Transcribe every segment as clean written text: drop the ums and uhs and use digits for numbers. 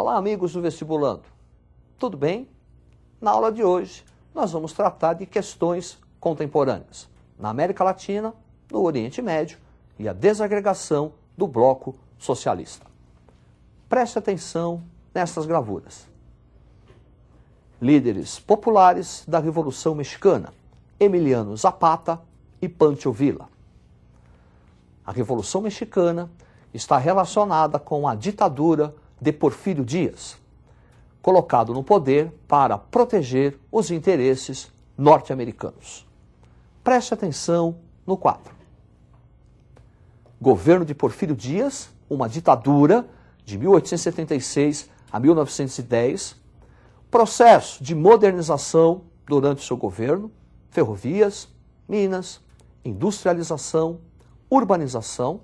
Olá, amigos do Vestibulando. Tudo bem? Na aula de hoje, nós vamos tratar de questões contemporâneas na América Latina, no Oriente Médio e a desagregação do bloco socialista. Preste atenção nestas gravuras. Líderes populares da Revolução Mexicana, Emiliano Zapata e Pancho Villa. A Revolução Mexicana está relacionada com a ditadura de Porfírio Díaz, colocado no poder para proteger os interesses norte-americanos. Preste atenção no quadro. Governo de Porfírio Díaz, uma ditadura de 1876 a 1910, processo de modernização durante seu governo, ferrovias, minas, industrialização, urbanização,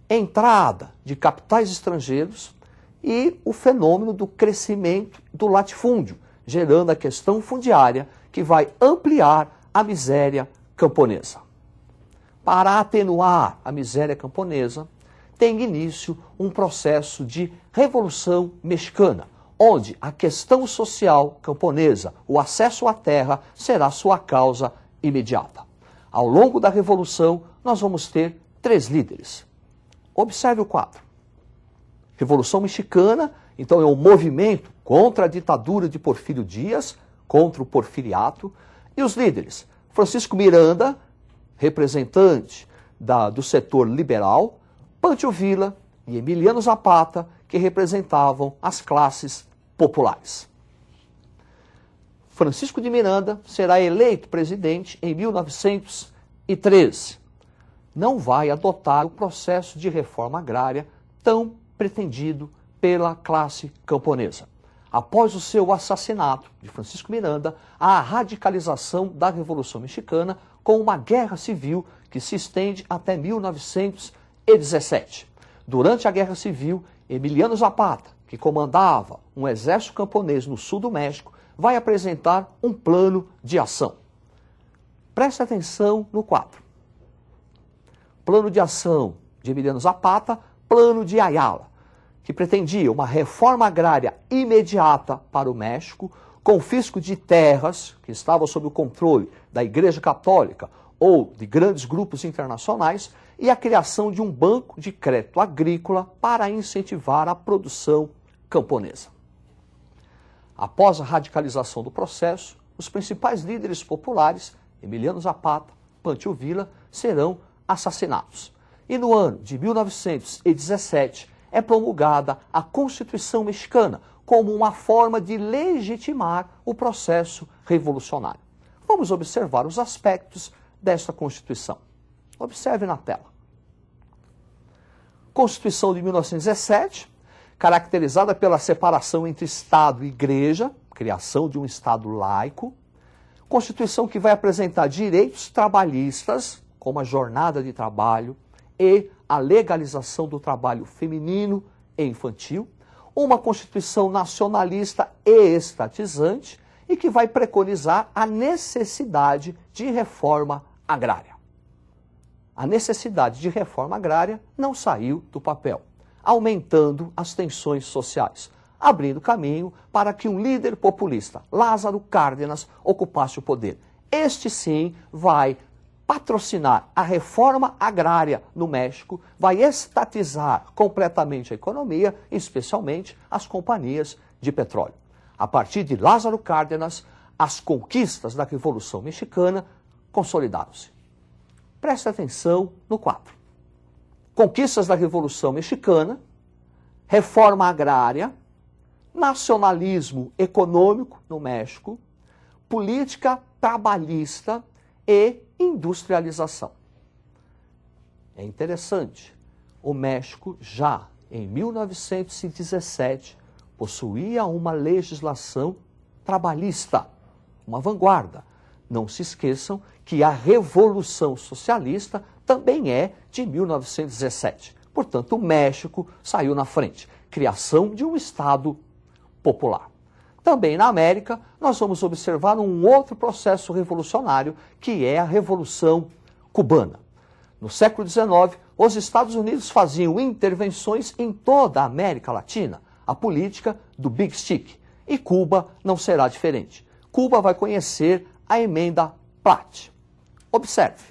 entrada de capitais estrangeiros e o fenômeno do crescimento do latifúndio, gerando a questão fundiária que vai ampliar a miséria camponesa. Para atenuar a miséria camponesa, tem início um processo de Revolução Mexicana, onde a questão social camponesa, o acesso à terra, será sua causa imediata. Ao longo da Revolução, nós vamos ter 3 líderes. Observe o quadro. Revolução Mexicana, então, é um movimento contra a ditadura de Porfírio Díaz, contra o porfiriato, e os líderes, Francisco Miranda, representante do setor liberal, Pancho Villa e Emiliano Zapata, que representavam as classes populares. Francisco de Miranda será eleito presidente em 1913. Não vai adotar o processo de reforma agrária tão pretendido pela classe camponesa. Após o seu assassinato de Francisco Miranda, há a radicalização da Revolução Mexicana com uma guerra civil que se estende até 1917. Durante a Guerra Civil, Emiliano Zapata, que comandava um exército camponês no sul do México, vai apresentar um plano de ação. Preste atenção no quadro. Plano de ação de Emiliano Zapata, plano de Ayala, que pretendia uma reforma agrária imediata para o México, confisco de terras que estavam sob o controle da Igreja Católica ou de grandes grupos internacionais e a criação de um banco de crédito agrícola para incentivar a produção camponesa. Após a radicalização do processo, os principais líderes populares, Emiliano Zapata, Pancho Villa, serão assassinados. E no ano de 1917 é promulgada a Constituição Mexicana como uma forma de legitimar o processo revolucionário. Vamos observar os aspectos desta Constituição. Observe na tela. Constituição de 1917, caracterizada pela separação entre Estado e Igreja, criação de um Estado laico. Constituição que vai apresentar direitos trabalhistas, como a jornada de trabalho e a legalização do trabalho feminino e infantil. Uma Constituição nacionalista e estatizante e que vai preconizar a necessidade de reforma agrária. A necessidade de reforma agrária não saiu do papel, aumentando as tensões sociais, abrindo caminho para que um líder populista, Lázaro Cárdenas, ocupasse o poder. Este sim vai patrocinar a reforma agrária no México, vai estatizar completamente a economia, especialmente as companhias de petróleo. A partir de Lázaro Cárdenas, as conquistas da Revolução Mexicana consolidaram-se. Preste atenção no quadro. Conquistas da Revolução Mexicana, reforma agrária, nacionalismo econômico no México, política trabalhista e industrialização. É interessante, o México já em 1917 possuía uma legislação trabalhista, uma vanguarda. Não se esqueçam que a Revolução Socialista também é de 1917. Portanto, o México saiu na frente. Criação de um Estado popular. Também na América, nós vamos observar um outro processo revolucionário, que é a Revolução Cubana. No século XIX, os Estados Unidos faziam intervenções em toda a América Latina, a política do Big Stick. E Cuba não será diferente. Cuba vai conhecer a Emenda Platt. Observe.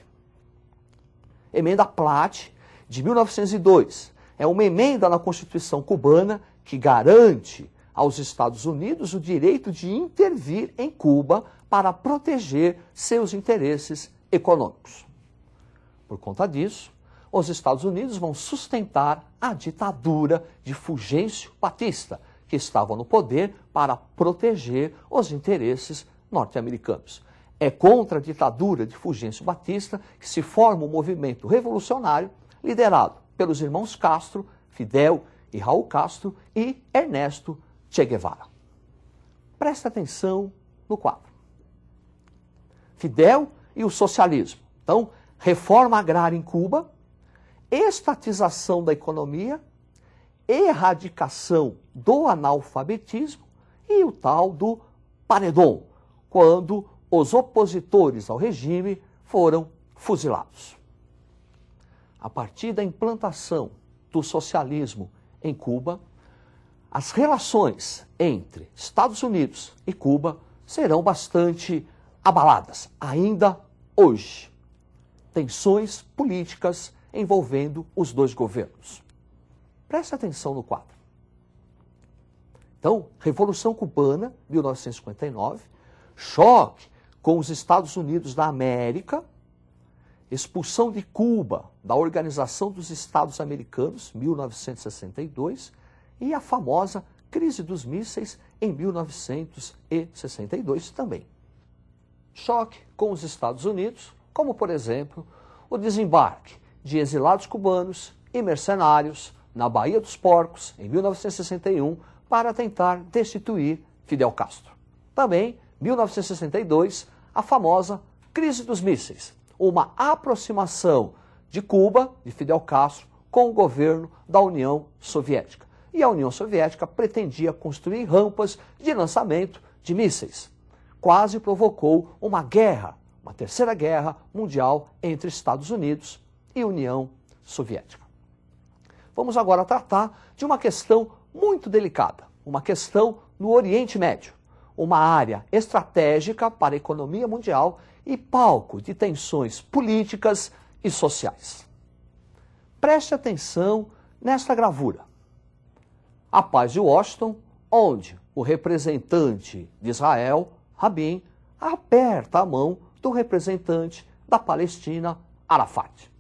Emenda Platt, de 1902, é uma emenda na Constituição cubana que garante aos Estados Unidos o direito de intervir em Cuba para proteger seus interesses econômicos. Por conta disso, os Estados Unidos vão sustentar a ditadura de Fulgêncio Batista, que estava no poder para proteger os interesses norte-americanos. É contra a ditadura de Fulgêncio Batista que se forma um movimento revolucionário liderado pelos irmãos Castro, Fidel e Raul Castro e Ernesto Che Guevara. Presta atenção no quadro. Fidel e o socialismo. Então, reforma agrária em Cuba, estatização da economia, erradicação do analfabetismo e o tal do paredão, quando os opositores ao regime foram fuzilados. A partir da implantação do socialismo em Cuba, as relações entre Estados Unidos e Cuba serão bastante abaladas, ainda hoje. Tensões políticas envolvendo os dois governos. Preste atenção no quadro. Então, Revolução Cubana, 1959, choque com os Estados Unidos da América, expulsão de Cuba da Organização dos Estados Americanos, 1962, e a famosa crise dos mísseis em 1962 também. Choque com os Estados Unidos, como, por exemplo, o desembarque de exilados cubanos e mercenários na Baía dos Porcos, em 1961, para tentar destituir Fidel Castro. Também, 1962, a famosa crise dos mísseis, uma aproximação de Cuba, de Fidel Castro, com o governo da União Soviética. E a União Soviética pretendia construir rampas de lançamento de mísseis. Quase provocou uma guerra, uma terceira guerra mundial entre Estados Unidos e União Soviética. Vamos agora tratar de uma questão muito delicada, uma questão no Oriente Médio, uma área estratégica para a economia mundial e palco de tensões políticas e sociais. Preste atenção nesta gravura. A Paz de Washington, onde o representante de Israel, Rabin, aperta a mão do representante da Palestina, Arafat.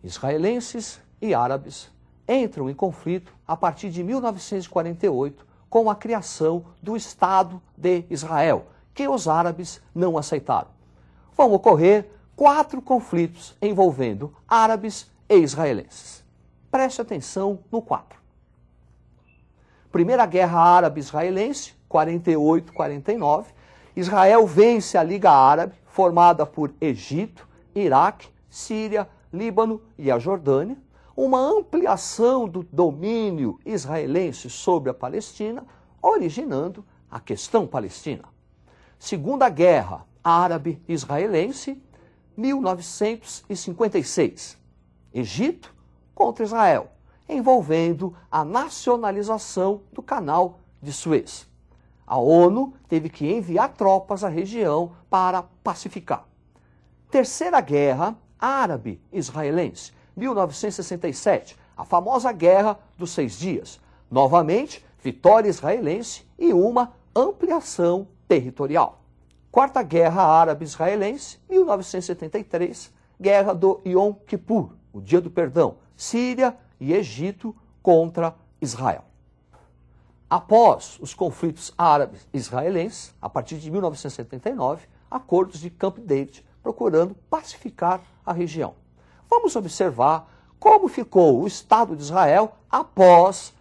Israelenses e árabes entram em conflito a partir de 1948 com a criação do Estado de Israel, que os árabes não aceitaram. Vão ocorrer 4 conflitos envolvendo árabes e israelenses. Preste atenção no quadro. Primeira Guerra Árabe-Israelense, 48-49. Israel vence a Liga Árabe, formada por Egito, Iraque, Síria, Líbano e a Jordânia. Uma ampliação do domínio israelense sobre a Palestina, originando a questão palestina. Segunda Guerra Árabe-Israelense, 1956. Egito contra Israel, envolvendo a nacionalização do Canal de Suez. A ONU teve que enviar tropas à região para pacificar. Terceira Guerra Árabe-Israelense, 1967, a famosa Guerra dos 6 Dias. Novamente, vitória israelense e uma ampliação territorial. Quarta Guerra Árabe-Israelense, 1973, Guerra do Yom Kippur, o Dia do Perdão, Síria e Egito contra Israel. Após os conflitos árabes-israelenses, a partir de 1979, acordos de Camp David, procurando pacificar a região. Vamos observar como ficou o Estado de Israel após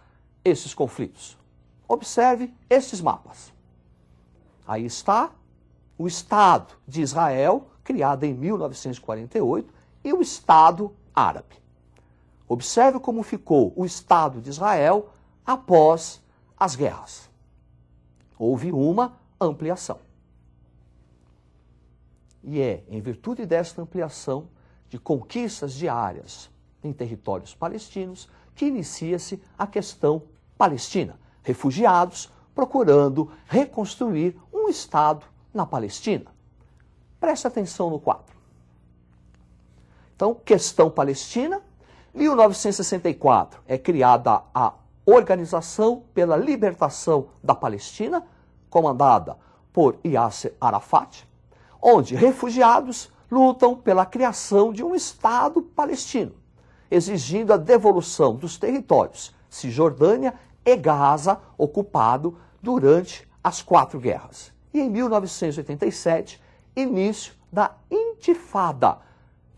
esses conflitos. Observe esses mapas. Aí está o Estado de Israel, criado em 1948, e o Estado árabe. Observe como ficou o Estado de Israel após as guerras. Houve uma ampliação. E é em virtude desta ampliação de conquistas diárias em territórios palestinos que inicia-se a questão palestina. Refugiados procurando reconstruir um Estado na Palestina. Preste atenção no quadro. Então, questão palestina. 1964 é criada a Organização pela Libertação da Palestina, comandada por Yasser Arafat, onde refugiados lutam pela criação de um Estado palestino, exigindo a devolução dos territórios Cisjordânia e Gaza ocupado durante as 4 guerras. E em 1987, início da Intifada,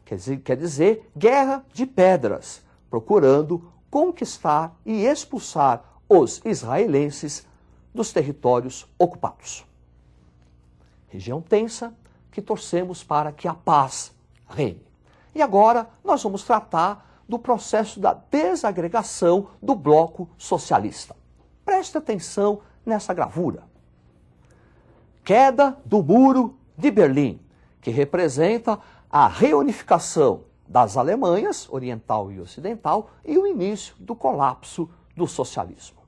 quer dizer, Guerra de Pedras, procurando conquistar e expulsar os israelenses dos territórios ocupados. Região tensa que torcemos para que a paz reine. E agora nós vamos tratar do processo da desagregação do bloco socialista. Preste atenção nessa gravura. Queda do Muro de Berlim, que representa a reunificação das Alemanhas, oriental e ocidental, e o início do colapso do socialismo.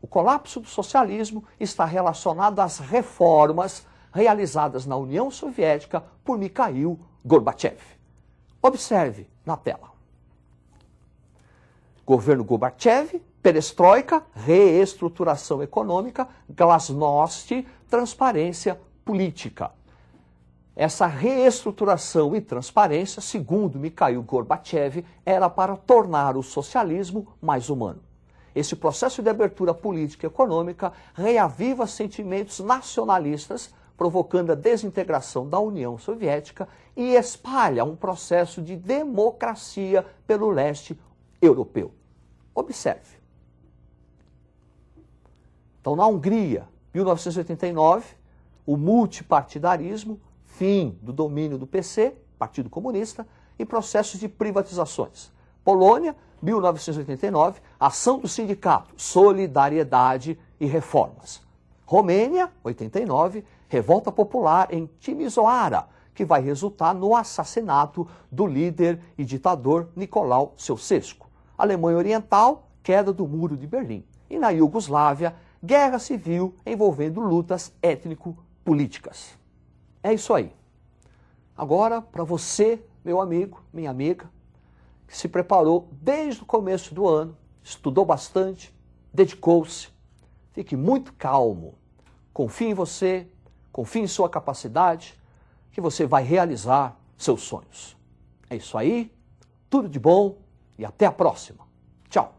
O colapso do socialismo está relacionado às reformas realizadas na União Soviética por Mikhail Gorbachev. Observe na tela. Governo Gorbachev, perestroika, reestruturação econômica, glasnost, transparência política. Essa reestruturação e transparência, segundo Mikhail Gorbachev, era para tornar o socialismo mais humano. Esse processo de abertura política e econômica reaviva sentimentos nacionalistas, provocando a desintegração da União Soviética e espalha um processo de democracia pelo leste europeu. Observe. Então, na Hungria, 1989, o multipartidarismo, fim do domínio do PC, Partido Comunista, e processos de privatizações. Polônia, 1989, ação do sindicato, solidariedade e reformas. Romênia, 89, revolta popular em Timisoara, que vai resultar no assassinato do líder e ditador Nicolau Ceausescu. Alemanha Oriental, queda do Muro de Berlim. E na Iugoslávia, guerra civil envolvendo lutas étnico-políticas. É isso aí. Agora, para você, meu amigo, minha amiga, que se preparou desde o começo do ano, estudou bastante, dedicou-se, fique muito calmo. Confie em você, confie em sua capacidade, que você vai realizar seus sonhos. É isso aí, tudo de bom e até a próxima. Tchau.